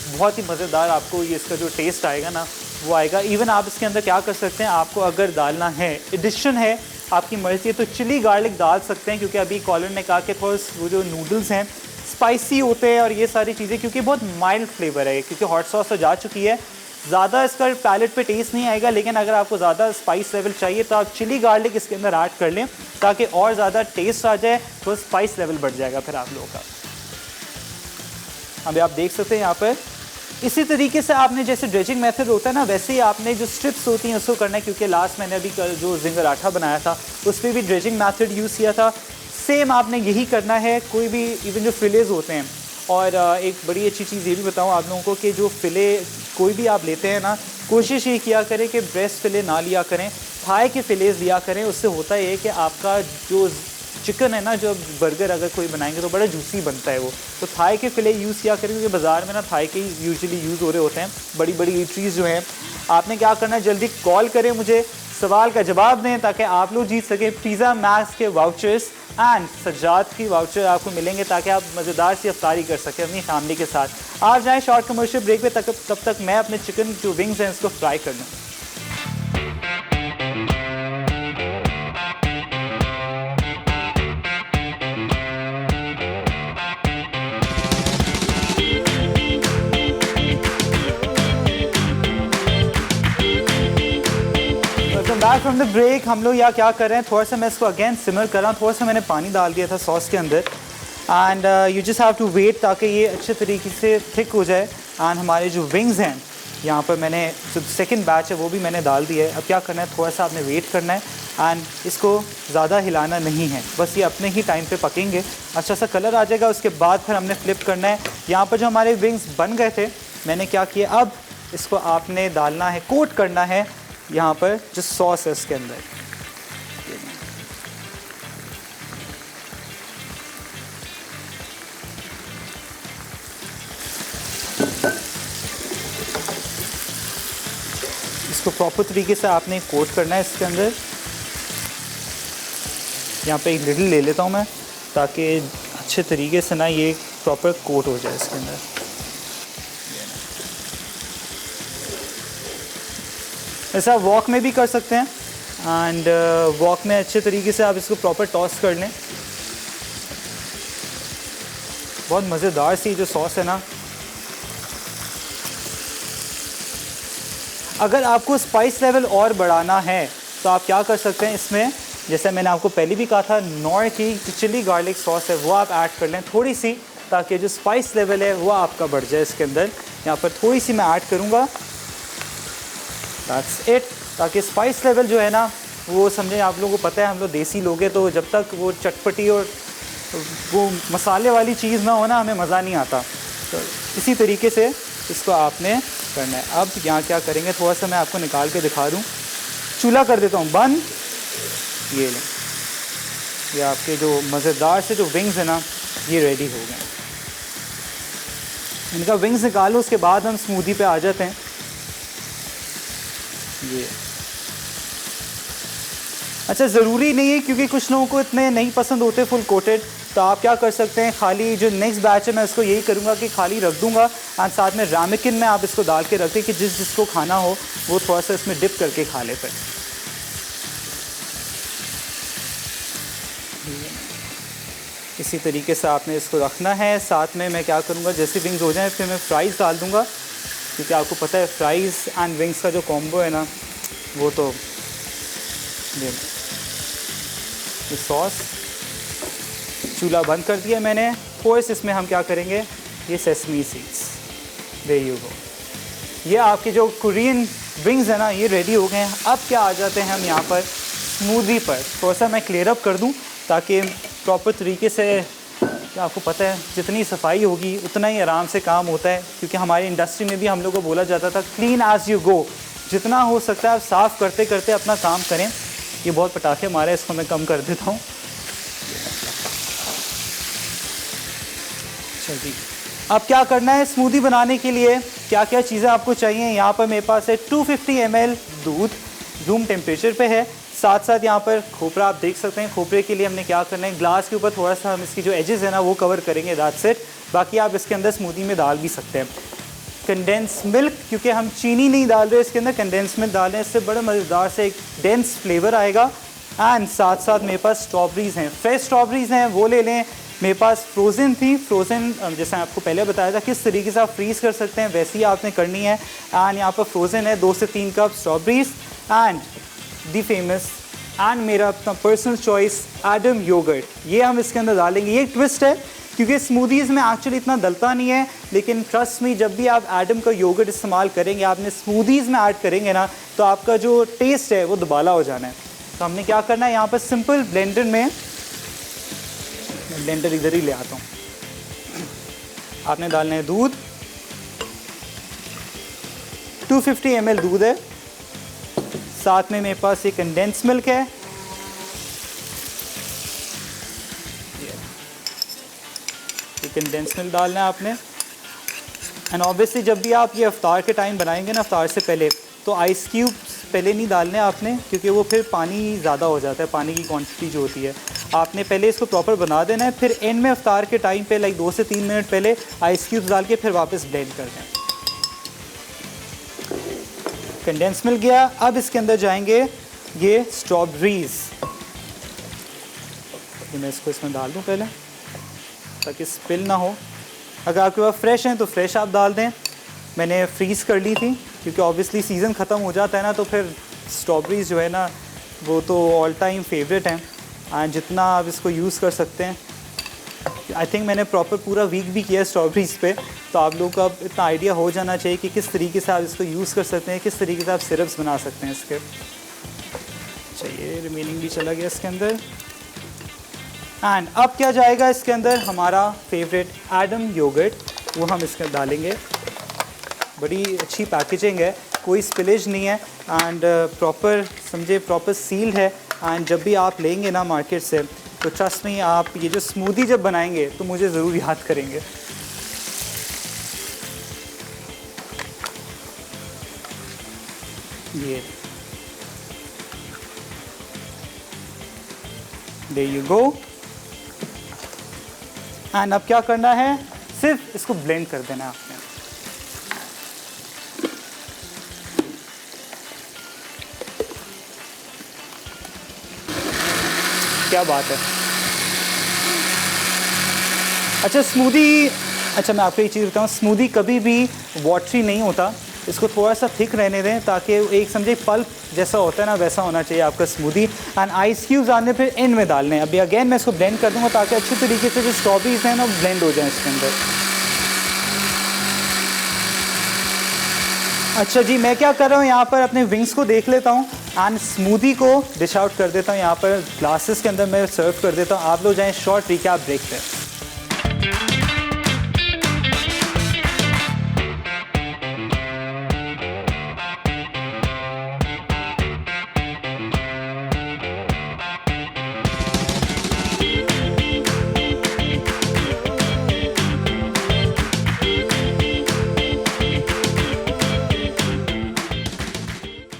बहुत ही मज़ेदार आपको ये इसका जो टेस्ट आएगा ना वो आएगा। इवन आप इसके अंदर क्या कर सकते हैं, आपको अगर डालना है, एडिशन है, आपकी मर्ज़ी है, तो चिली गार्लिक डाल सकते हैं, क्योंकि अभी कॉलर ने कहा कि थोड़ा वो जो नूडल्स हैं स्पाइसी होते हैं और ये सारी चीज़ें, क्योंकि बहुत माइल्ड फ्लेवर है, क्योंकि हॉट सॉस तो जा चुकी है, ज़्यादा इसका पैलेट पे टेस्ट नहीं आएगा। लेकिन अगर आपको ज़्यादा स्पाइस लेवल चाहिए तो आप चिली गार्लिक इसके अंदर ऐड कर लें, ताकि और ज़्यादा टेस्ट आ जाए, तो स्पाइस लेवल बढ़ जाएगा फिर आप लोगों का। अभी आप देख सकते हैं यहाँ पर इसी तरीके से आपने जैसे ड्रेजिंग मेथड होता है ना, वैसे ही आपने जो स्ट्रिप्स होती हैं उसको करना है, क्योंकि लास्ट मैंने अभी जो जिंगर आटा बनाया था उस पर भी ड्रेजिंग मेथड यूज़ किया था। सेम आपने यही करना है, कोई भी इवन जो फिलेज होते हैं। और एक बड़ी अच्छी चीज़ ये भी बताऊँ आप लोगों को कि जो फिले कोई भी आप लेते हैं ना, कोशिश ये किया करें कि ब्रेस्ट फिले ना लिया करें, थाई के फिलेज लिया करें। उससे होता ये है कि आपका जो चिकन है ना, जो बर्गर अगर कोई बनाएंगे तो बड़ा जूसी बनता है वो, तो थाई के फिले यूज़ किया करें, क्योंकि बाज़ार में ना थाई के यूजुअली यूज़ हो रहे होते हैं। बड़ी बड़ी ईटरीज जो हैं, आपने क्या करना है, जल्दी कॉल करें मुझे, सवाल का जवाब दें, ताकि आप लोग जीत सकें पिज़्ज़ा मैक्स के वाउचर्स एंड सज्जाद की वाउचर आपको मिलेंगे, ताकि आप मज़ेदार सी अफ्तारी कर सकें अपनी फैमिली के साथ। आप जाएँ शॉर्ट कमर्शियल ब्रेक पे, तब तक मैं अपने चिकन जो विंग्स हैं इसको फ्राई कर लूँ। Back from the break. हम लोग यहाँ क्या कर रहे हैं, थोड़ा सा मैं इसको अगेन सिमर कर रहा हूँ, थोड़ा सा मैंने पानी डाल दिया था सॉस के अंदर। And you just have to wait, ताकि ये अच्छे तरीके से थिक हो जाए। एंड हमारे जो विंग्स हैं यहाँ पर मैंने जो सेकंड बैच है वो भी मैंने डाल दिया है। अब क्या करना है, थोड़ा सा आपने वेट करना है एंड इसको ज़्यादा हिलाना नहीं है, बस ये अपने ही टाइम पे पकेंगे। अच्छा सा कलर आ जाएगा, उसके बाद फिर हमने फ्लिप करना है। यहाँ पर जो हमारे विंग्स बन गए थे, मैंने क्या किया, अब इसको आपने डालना है, कोट करना है यहाँ पर जो सॉस है इसके अंदर। इसको प्रॉपर तरीके से आपने कोट करना है इसके अंदर। यहाँ पे एक लिटिल ले लेता हूँ मैं, ताकि अच्छे तरीके से ना ये प्रॉपर कोट हो जाए इसके अंदर। ऐसा वॉक में भी कर सकते हैं, एंड वॉक में अच्छे तरीके से आप इसको प्रॉपर टॉस कर लें। बहुत मज़ेदार सी जो सॉस है ना। अगर आपको स्पाइस लेवल और बढ़ाना है तो आप क्या कर सकते हैं, इसमें जैसे मैंने आपको पहले भी कहा था, नॉर की चिली गार्लिक सॉस है वो आप ऐड कर लें थोड़ी सी, ताकि जो स्पाइस लेवल है वो आपका बढ़ जाए इसके अंदर। यहाँ पर थोड़ी सी मैं ऐड करूँगा, दैट्स इट, ताकि स्पाइस लेवल जो है ना वो समझें। आप लोगों को पता है हम लोग देसी लोग हैं, तो जब तक वो चटपटी और वो मसाले वाली चीज़ ना हो ना, हमें मज़ा नहीं आता। तो इसी तरीके से इसको आपने करना है। अब यहाँ क्या करेंगे, थोड़ा सा मैं आपको निकाल के दिखा दूँ। चूल्हा कर देता हूँ बंद। ये लें, ये आपके जो मज़ेदार से जो विंग्स है ना, ये रेडी हो गए। इनका विंग्स निकालो, उसके बाद हम स्मूदी पे आ जाते हैं। ये अच्छा, ज़रूरी नहीं है, क्योंकि कुछ लोगों को इतने नहीं पसंद होते फुल कोटेड, तो आप क्या कर सकते हैं, खाली जो नेक्स्ट बैच है मैं इसको यही करूँगा कि खाली रख दूँगा, और साथ में रामेकिन में आप इसको डाल के रखें कि जिसको खाना हो वो थोड़ा सा इसमें डिप करके खा ले। फिर इसी तरीके से आपने इसको रखना है। साथ में मैं क्या करूँगा, जैसे विंग्स हो जाएं फिर मैं फ्राइज़ डाल दूँगा, क्योंकि आपको पता है फ्राइज़ एंड विंग्स का जो कॉम्बो है ना, वो तो ये सॉस। चूल्हा बंद कर दिया मैंने। फोर्स इसमें हम क्या करेंगे, ये sesame seeds, there you go. ये आपके जो कोरियन विंग्स है ना, ये रेडी हो गए हैं। अब क्या आ जाते हैं हम यहाँ पर स्मूदी पर। थोड़ा सा मैं क्लियर अप कर दूँ, ताकि प्रॉपर तरीके से, आपको पता है जितनी सफाई होगी उतना ही आराम से काम होता है, क्योंकि हमारी इंडस्ट्री में भी हम लोग को बोला जाता था क्लीन एज यू गो, जितना हो सकता है आप साफ़ करते करते अपना काम करें। ये बहुत पटाखे मारे, इसको मैं कम कर देता हूँ। अच्छा जी, अब क्या करना है स्मूदी बनाने के लिए, क्या क्या चीज़ें आपको चाहिए। यहाँ पर मेरे पास है 250 ml दूध, रूम टेम्परेचर पे है। साथ साथ यहाँ पर खोपरा आप देख सकते हैं। खोपरे के लिए हमने क्या करना है, ग्लास के ऊपर थोड़ा सा हम इसकी जो एजेस है ना वो कवर करेंगे, दैट्स इट। बाकी आप इसके अंदर स्मूदी में डाल भी सकते हैं। कंडेंस मिल्क, क्योंकि हम चीनी नहीं डाल रहे इसके अंदर, कंडेंस मिल्क डाल रहे हैं, इससे बड़ा मज़ेदार से एक डेंस फ्लेवर आएगा। एंड साथ साथ मेरे पास स्ट्रॉबेरीज़ हैं, फ्रेश स्ट्रॉबेरीज़ हैं वो ले लें। मेरे पास फ्रोज़न थी, फ्रोज़न जैसे आपको पहले बताया था किस तरीके से आप फ्रीज़ कर सकते हैं वैसे ही आपने करनी है। एंड यहाँ पर फ्रोज़न है 2 से 3 cup strawberries. And the famous and मेरा अपना पर्सनल चॉइस एडम योगर्ट, ये हम इसके अंदर डालेंगे। ये ट्विस्ट है क्योंकि स्मूदीज़ में एक्चुअली इतना डलता नहीं है, लेकिन ट्रस्ट मी जब भी आप एडम का योगर्ट इस्तेमाल करेंगे, आपने स्मूदीज़ में ऐड करेंगे ना, तो आपका जो टेस्ट है वो दुबाला हो जाना है। तो हमने क्या करना है, यहाँ पर सिंपल ब्लेंडर में, ब्लेंडर इधर ही ले आता हूँ। आपने डालना है दूध, 250 ml दूध है। साथ में मेरे पास ये कंडेंस मिल्क है, ये कंडेंस मिल्क डालना है आपने। एंड ऑब्वियसली जब भी आप ये अफ्तार के टाइम बनाएंगे ना, अफ्तार से पहले, तो आइस क्यूब्स पहले नहीं डालने आपने, क्योंकि वो फिर पानी ज़्यादा हो जाता है, पानी की क्वांटिटी जो होती है। आपने पहले इसको प्रॉपर बना देना है, फिर एंड में अफ्तार के टाइम पे लाइक 2 से 3 मिनट पहले आइस क्यूब्स डाल के फिर वापस ब्लेंड कर दें। कंडेंस मिल गया। अब इसके अंदर जाएंगे ये स्ट्रॉबेरीज़, मैं इसको इसमें डाल दूँ पहले ताकि स्पिल ना हो। अगर आपके पास फ्रेश हैं तो फ्रेश आप डाल दें, मैंने फ्रीज़ कर ली थी क्योंकि ऑब्वियसली सीज़न ख़त्म हो जाता है ना, तो फिर स्ट्रॉबेरीज़ जो है ना वो तो ऑल टाइम फेवरेट हैं। एंड जितना आप इसको यूज़ कर सकते हैं, आई थिंक मैंने प्रॉपर पूरा वीक भी किया है स्ट्रॉबेरीज़ पे, तो आप लोगों को अब इतना आइडिया हो जाना चाहिए कि किस तरीके से आप इसको यूज़ कर सकते हैं, किस तरीके से आप सिरप्स बना सकते हैं इसके। चाहिए रिमेनिंग भी चला गया इसके अंदर। एंड अब क्या जाएगा इसके अंदर, हमारा फेवरेट एडम योगर्ट, वो हम इसके डालेंगे। बड़ी अच्छी पैकेजिंग है, कोई स्पिलेज नहीं है, एंड प्रॉपर समझे प्रॉपर सील्ड है। एंड जब भी आप लेंगे ना मार्केट से, तो ट्रस्ट में आप ये जो स्मूदी जब बनाएंगे तो मुझे ज़रूर याद करेंगे। ये there you go। एंड अब क्या करना है, सिर्फ इसको ब्लेंड कर देना है आपने। क्या बात है। अच्छा स्मूदी, अच्छा मैं आपको एक चीज़ बताऊँ, स्मूदी कभी भी वाटरी नहीं होता, इसको थोड़ा सा थिक रहने दें ताकि एक समझे पल्प जैसा होता है ना वैसा होना चाहिए आपका स्मूदी। एंड आइस क्यूब्स आने फिर एंड में डालने हैं। अभी अगेन मैं इसको ब्लेंड कर दूँगा ताकि अच्छी तरीके से जो स्ट्रॉबेरीज हैं ना ब्लेंड हो जाए इसके अंदर। अच्छा जी, मैं क्या कर रहा हूँ यहाँ पर अपने विंग्स को देख लेता हूँ एंड स्मूदी को डिश आउट कर देता हूँ। यहाँ पर ग्लासेस के अंदर मैं सर्व कर देता हूँ। आप लोग जाएँ शॉर्ट रिकैप ब्रेक पे।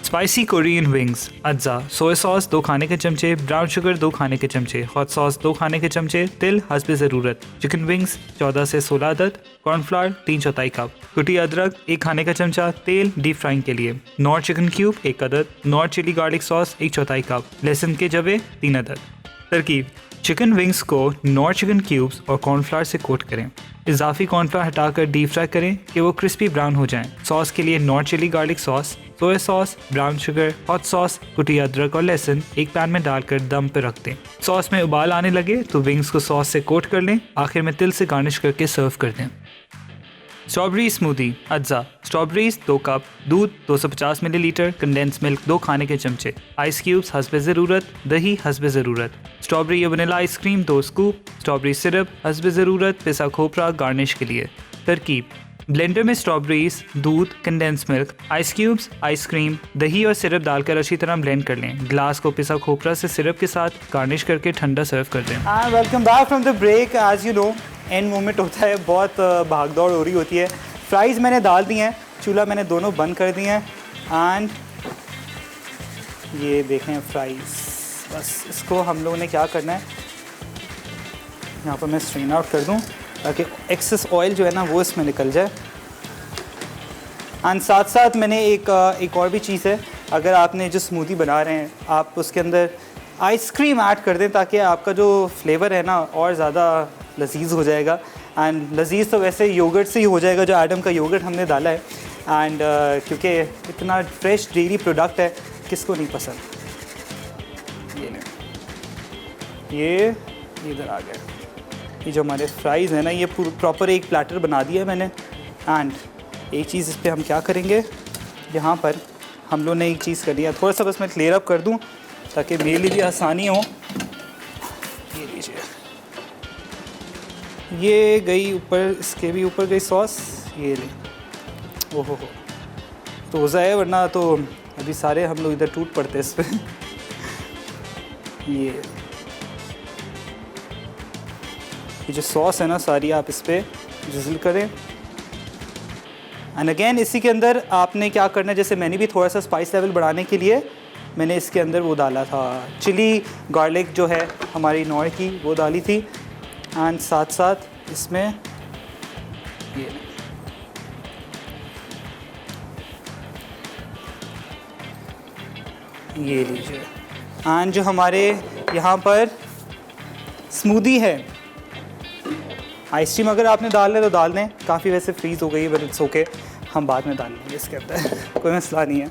स्पाइसी कोरियन विंग्स, अज्जा, सोया सॉस 2 खाने के चमचे, ब्राउन शुगर 2 खाने के चमचे, हॉट सॉस 2 खाने के चमचे, तिल हस्ब ज़रूरत, चिकन विंग्स 14 से 16 अदद, कॉर्नफ्लावर 3/4 कप, कुटी अदरक 1 खाने का चमचा, तेल डीप फ्राइंग के लिए, नॉर चिकन क्यूब 1 अदद, Knorr chilli garlic sauce 1/4 cup, लहसुन के जवे 3 अदद। तरकीब: चिकन विंग्स को नॉर चिकन क्यूब्स और कॉर्नफ्लावर से कोट करें। इजाफी कॉर्नफ्लावर हटाकर डीप फ्राई करें कि वो क्रिस्पी ब्राउन हो जाएं। सॉस के लिए Knorr chilli garlic sauce, soya sauce, brown sugar, hot sauce, कुटी अदरक और लहसुन एक पैन में डालकर दम पर रख दें। सॉस में उबाल आने लगे तो विंग्स को सॉस से कोट कर लें। आखिर में तिल से गार्निश करके सर्व कर दें। स्ट्रॉबेरी स्मूदी, अज्जा, स्ट्रॉबेरीज 2 कप, दूध 250 मिलीलीटर, कंडेंस मिल्क 2 खाने के चमचे, आइस क्यूब्स हस्ब ज़रूरत, दही हस्ब ज़रूरत, स्ट्रॉबेरी या vanilla ice cream 2 scoop, strawberry syrup हस्ब ज़रूरत, पिसा खोपरा गार्निश के लिए। तरकीब: ब्लेंडर में स्ट्रॉबेरीज, दूध, condense milk, ice cubes, ice cream, दही और सिरप डालकर अच्छी तरह ब्लेंड कर लें। ग्लास को पिसा खोपरा से सिरप के साथ गार्निश करके ठंडा सर्व कर दें। Welcome back from the break. As you know end moment होता है, बहुत भाग दौड़ हो रही होती है। फ्राइज़ मैंने डाल दी हैं, चूल्हा मैंने दोनों बंद कर दिए हैं एंड ये देखें फ्राइज़। बस इसको हम लोगों ने क्या करना है, यहाँ पर मैं स्ट्रेन आउट कर दूँ ताकि एक्सेस ऑयल जो है ना वो इसमें निकल जाए। एंड साथ साथ मैंने एक और भी चीज़ है, अगर आपने जो स्मूदी बना रहे हैं आप उसके अंदर आइसक्रीम ऐड कर दें ताकि आपका जो फ्लेवर है ना और ज़्यादा लजीज हो जाएगा। एंड लजीज तो वैसे योगर्ट से ही हो जाएगा, जो एडम का योगर्ट हमने डाला है। एंड क्योंकि इतना फ्रेश डेयरी प्रोडक्ट है, किसको नहीं पसंद। ये इधर आ गया, ये जो हमारे फ्राइज़ हैं ना, ये प्रॉपर एक प्लेटर बना दिया है मैंने। एंड एक चीज़ इस पर हम क्या करेंगे, यहाँ पर हम लोग ने एक चीज़ करनी है, थोड़ा सा बस मैं क्लियर अप कर दूँ ताकि मेरे लिए भी आसानी हो। ये लीजिए, ये गई ऊपर, इसके भी ऊपर गई सॉस, ये ले। ओहो हो, रोज़ा है वरना तो अभी सारे हम लोग इधर टूट पड़ते इस पर। ये जो सॉस है ना सारी आप इस पर जिज़ल करें। एंड अगेन इसी के अंदर आपने क्या करना है, जैसे मैंने भी थोड़ा सा स्पाइस लेवल बढ़ाने के लिए मैंने इसके अंदर वो डाला था, चिली गार्लिक जो है हमारी नॉर की, वो डाली थी। एंड साथ साथ इसमें ये लीजिए। एंड जो हमारे यहाँ पर स्मूदी है, आइसक्रीम अगर आपने डालना है तो डाल दें, काफ़ी वैसे फ्रीज़ हो गई है बट इट्स ओके, हम बाद में डाल लेंगे इसके अंदर। कोई मसला नहीं है।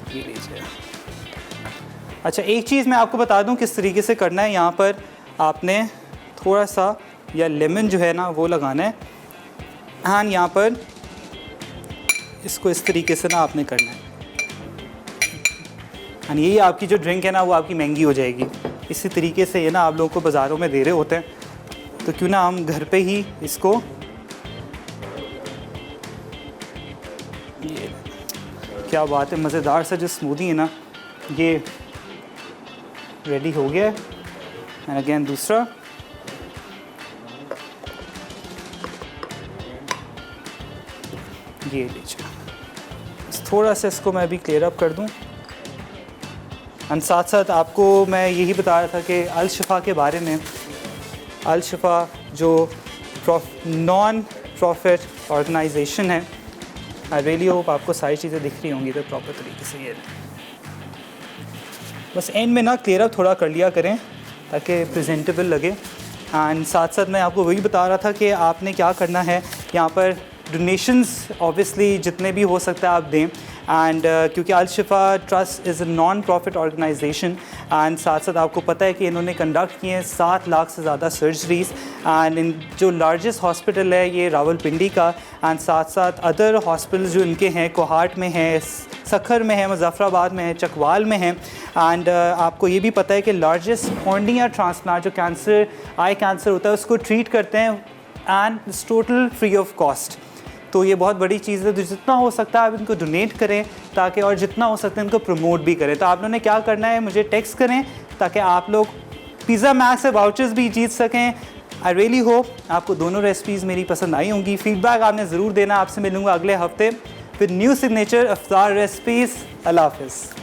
ये लीजिए। अच्छा, एक चीज़ मैं आपको बता दूं किस तरीके से करना है। यहाँ पर आपने थोड़ा सा या लेमन जो है ना वो लगाना है। एंड यहाँ पर इसको इस तरीके से ना आपने करना है। एंड यही आपकी जो ड्रिंक है ना वो आपकी महंगी हो जाएगी। इसी तरीके से ये ना आप लोगों को बाज़ारों में दे रहे होते हैं, तो क्यों ना हम घर पे ही इसको, ये क्या बात है, मज़ेदार सा जो स्मूदी है ना ये रेडी हो गया है। एंड अगेन दूसरा, ये लीजिए। थोड़ा सा इसको मैं अभी क्लियर अप कर दूं। एंड साथ साथ आपको मैं यही बता रहा था कि अल शिफा के बारे में। अल शिफा जो नॉन प्रॉफिट ऑर्गेनाइजेशन है, आई रियली होप आपको सारी चीज़ें दिख रही होंगी तो प्रॉपर तरीके से। ये बस एंड में ना क्लियर अप थोड़ा कर लिया करें ताकि प्रेजेंटेबल लगे। एंड साथ साथ मैं आपको वही बता रहा था कि आपने क्या करना है, यहाँ पर डोनेशंस ऑब्वियसली जितने भी हो सकता है आप दें। एंड क्योंकि Al Shifa trust is a non profit organisation. And साथ साथ आपको पता है कि इन्होंने कंडक्ट किए हैं 7 लाख से ज़्यादा सर्जरीज़। एंड इन जो लार्जेस्ट हॉस्पिटल है ये रावलपिंडी का। एंड साथ साथ अदर हॉस्पिटल्स जो इनके हैं, कोहाट में है, सखर में है, मुजफ्फराबाद में है, चकवाल में है। एंड आपको ये भी पता है कि लार्जेस्ट कॉर्निया ट्रांसप्लांट जो कैंसर, आई कैंसर होता है, उसको ट्रीट करते हैं and it's total free of cost. तो ये बहुत बड़ी चीज़ है। तो जितना हो सकता है आप इनको डोनेट करें ताकि, और जितना हो सकता है इनको प्रमोट भी करें। तो आप लोगों ने क्या करना है, मुझे टेक्स्ट करें ताकि आप लोग पिज़्ज़ा मैक्स से वाउचर्स भी जीत सकें। आई रियली होप आपको दोनों रेसिपीज़ मेरी पसंद आई होंगी। फीडबैक आपने ज़रूर देना। आपसे मिलूँगा अगले हफ्ते with new signature Aftar recipes. अल्लाह हाफ़िज़।